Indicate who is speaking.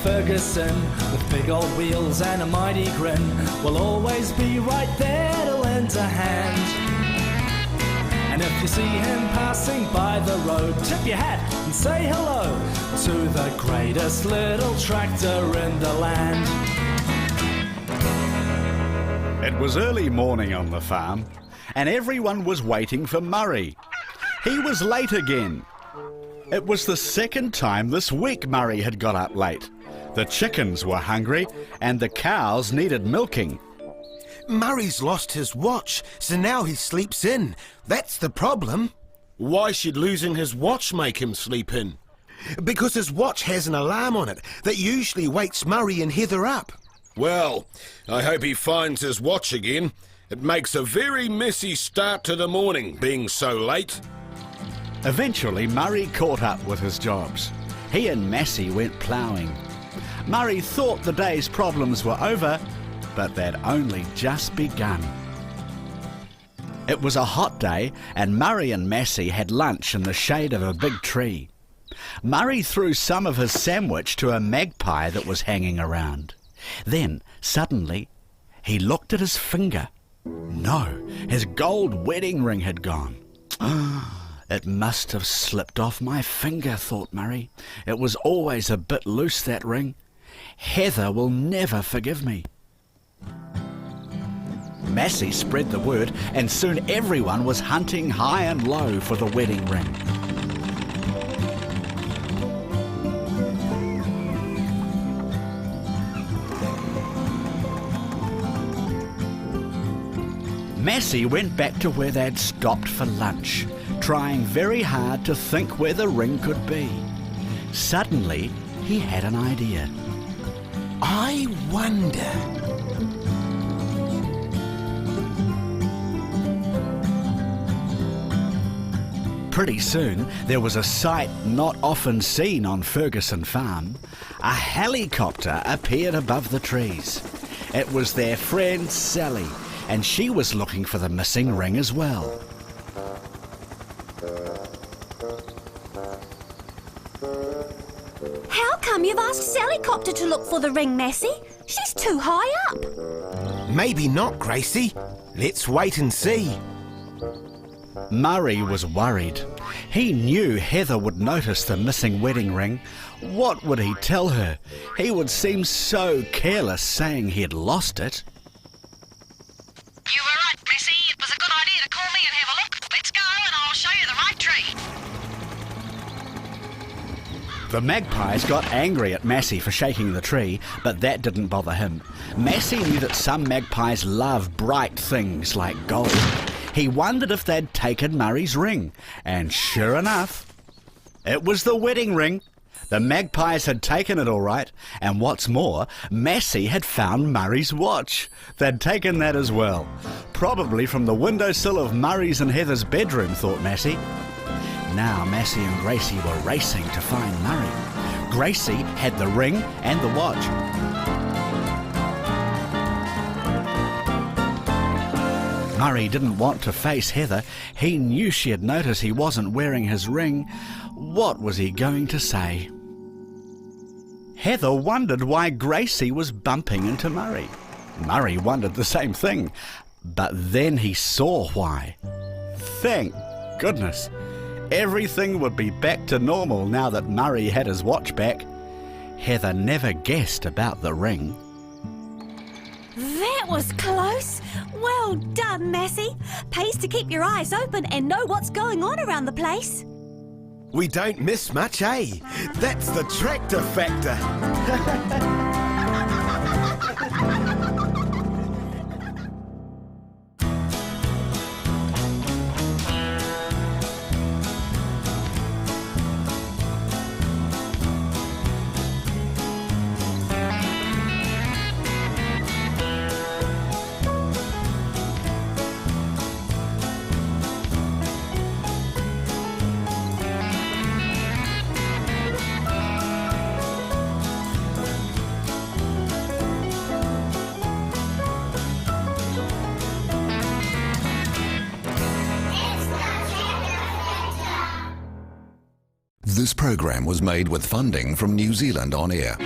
Speaker 1: Ferguson, with big old wheels and a mighty grin, will always be right there to lend a hand. And if you see him passing by the road, tip your hat and say hello to the greatest little tractor in the land.
Speaker 2: It was early morning on the farm, and everyone was waiting for Murray. He was late again. It was the second time this week Murray had got up late. The chickens were hungry, and the cows needed milking.
Speaker 3: Murray's lost his watch, so now he sleeps in. That's the problem.
Speaker 4: Why should losing his watch make him sleep in?
Speaker 3: Because his watch has an alarm on it that usually wakes Murray and Heather up.
Speaker 4: Well, I hope he finds his watch again. It makes a very messy start to the morning, being so late.
Speaker 2: Eventually, Murray caught up with his jobs. He and Massey went ploughing. Murray thought the day's problems were over, but they'd only just begun. It was a hot day, and Murray and Massey had lunch in the shade of a big tree. Murray threw some of his sandwich to a magpie that was hanging around. Then, suddenly, he looked at his finger. No, his gold wedding ring had gone. It must have slipped off my finger, thought Murray. It was always a bit loose, that ring. Heather will never forgive me. Massey spread the word, and soon everyone was hunting high and low for the wedding ring. Massey went back to where they'd stopped for lunch, trying very hard to think where the ring could be. Suddenly, he had an idea.
Speaker 3: I wonder...
Speaker 2: Pretty soon, there was a sight not often seen on Ferguson Farm. A helicopter appeared above the trees. It was their friend Sally, and she was looking for the missing ring as well.
Speaker 5: How come you've asked Sallycopter to look for the ring, Massey? She's too high up.
Speaker 3: Maybe not, Gracie. Let's wait and see.
Speaker 2: Murray was worried. He knew Heather would notice the missing wedding ring. What would he tell her? He would seem so careless saying he'd lost it.
Speaker 6: You were right, Massey. It was a good idea to call me and have a look. Let's go and I'll show you the right tree.
Speaker 2: The magpies got angry at Massey for shaking the tree, but that didn't bother him. Massey knew that some magpies love bright things like gold. He wondered if they'd taken Murray's ring, and sure enough, it was the wedding ring. The magpies had taken it all right, and what's more, Massey had found Murray's watch. They'd taken that as well. Probably from the windowsill of Murray's and Heather's bedroom, thought Massey. Now Massey and Gracie were racing to find Murray. Gracie had the ring and the watch. Murray didn't want to face Heather. He knew she had noticed he wasn't wearing his ring. What was he going to say? Heather wondered why Gracie was bumping into Murray. Murray wondered the same thing, but then he saw why. Thank goodness. Everything would be back to normal now that Murray had his watch back. Heather never guessed about the ring.
Speaker 5: That was close. Well done, Massey. Pays to keep your eyes open and know what's going on around the place.
Speaker 3: We don't miss much, eh? That's the tractor factor.
Speaker 7: This program was made with funding from New Zealand On Air.